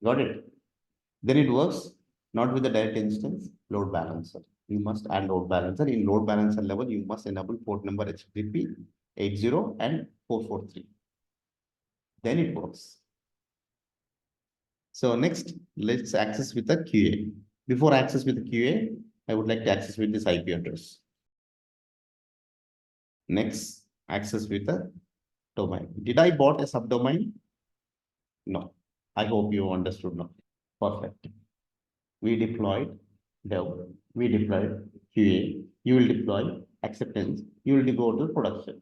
Got it? Then it works not with the direct instance, load balancer. You must add load balancer. In load balancer level, you must enable port number HTTP 80 and 443. Then it works. So next, let's access with the QA. Before access with the QA, I would like to access with this IP address. Next, access with the domain. Did I bought a subdomain? No. I hope you understood now. Perfect. We deployed dev, we deployed QA, you will deploy acceptance, you will go to production.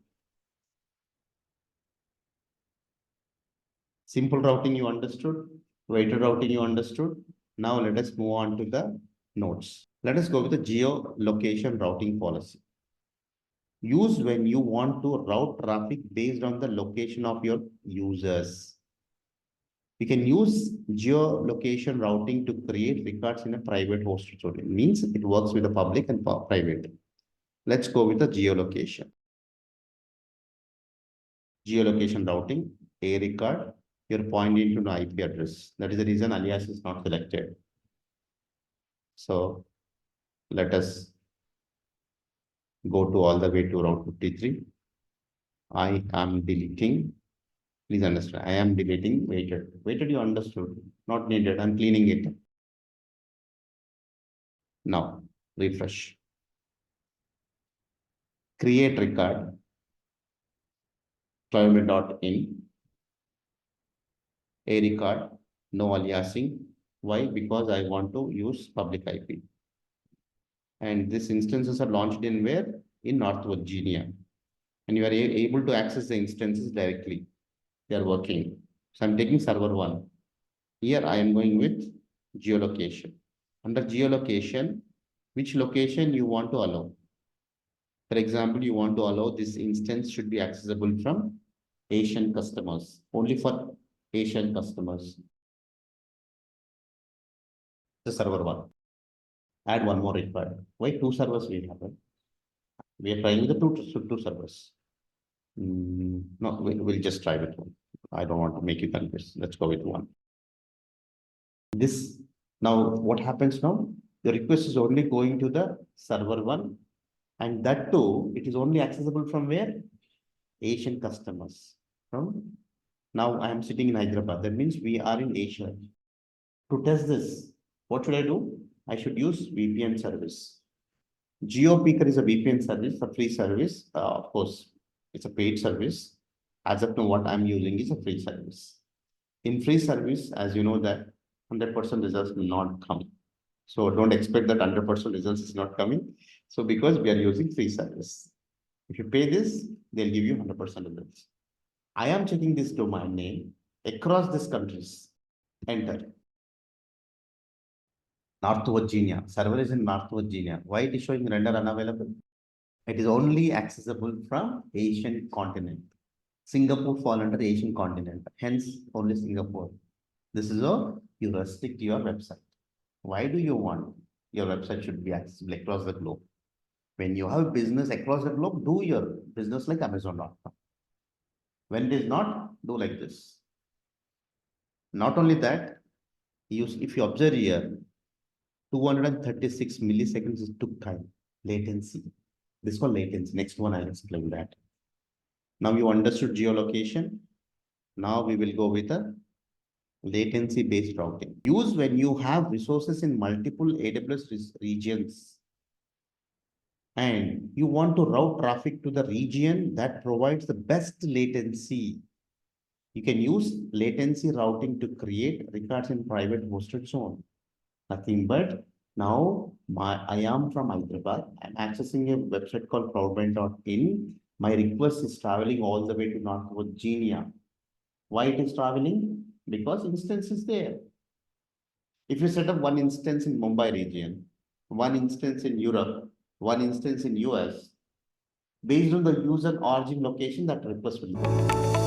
Simple routing you understood, weighted routing you understood. Now let us move on to the nodes. Let us go with the geolocation routing policy. Use when you want to route traffic based on the location of your users. We can use geolocation routing to create records in a private host. It means it works with the public and private. Let's go with the geolocation. Geolocation routing, a record, you're pointing to an IP address. That is the reason alias is not selected. So let us go to all the way to Route 53. I am deleting. Please understand, I am deleting weighted. Weighted you understood, not needed. I'm cleaning it. Now, refresh. Create record. Climate.in. A record, no aliasing. Why? Because I want to use public IP. And these instances are launched in where? In North Virginia. And you are able to access the instances directly. They are working. So I'm taking server 1. Here I am going with geolocation. Under geolocation, which location you want to allow? For example, you want to allow this instance should be accessible from Asian customers, only for Asian customers. The server 1. Add one more required. Why 2 servers we have? We are trying with the two servers. No, we'll just try with 1. I don't want to make you confused. Let's go with 1. This now what happens now? The request is only going to the server 1, and that too, it is only accessible from where? Asian customers. From now I am sitting in Hyderabad. That means we are in Asia. To test this, what should I do? I should use VPN service. GeoPeaker is a VPN service, a free service. Of course, it's a paid service. As of now, what I'm using is a free service. In free service, as you know that 100% results will not come. So don't expect that 100% results is not coming. So because we are using free service. If you pay this, they'll give you 100% results. I am checking this domain name across these countries. Enter. North Virginia. Server is in North Virginia. Why it is showing render unavailable? It is only accessible from Asian continent. Singapore fall under Asian continent. Hence, only Singapore. This is how you restrict your website. Why do you want your website should be accessible across the globe? When you have business across the globe, do your business like Amazon.com. When it is not, do like this. Not only that, if you observe here, 236 milliseconds it took time, latency. This is called latency. Next one, I'll explain that. Now you understood geolocation. Now we will go with a latency-based routing. Use when you have resources in multiple AWS regions and you want to route traffic to the region that provides the best latency. You can use latency routing to create records in private hosted zone. Nothing but now I am from Hyderabad. I'm accessing a website called cloudbrand.in. My request is traveling all the way to North Virginia. Why it is traveling? Because instance is there. If you set up one instance in Mumbai region, one instance in Europe, one instance in US, based on the user origin location, that request will go.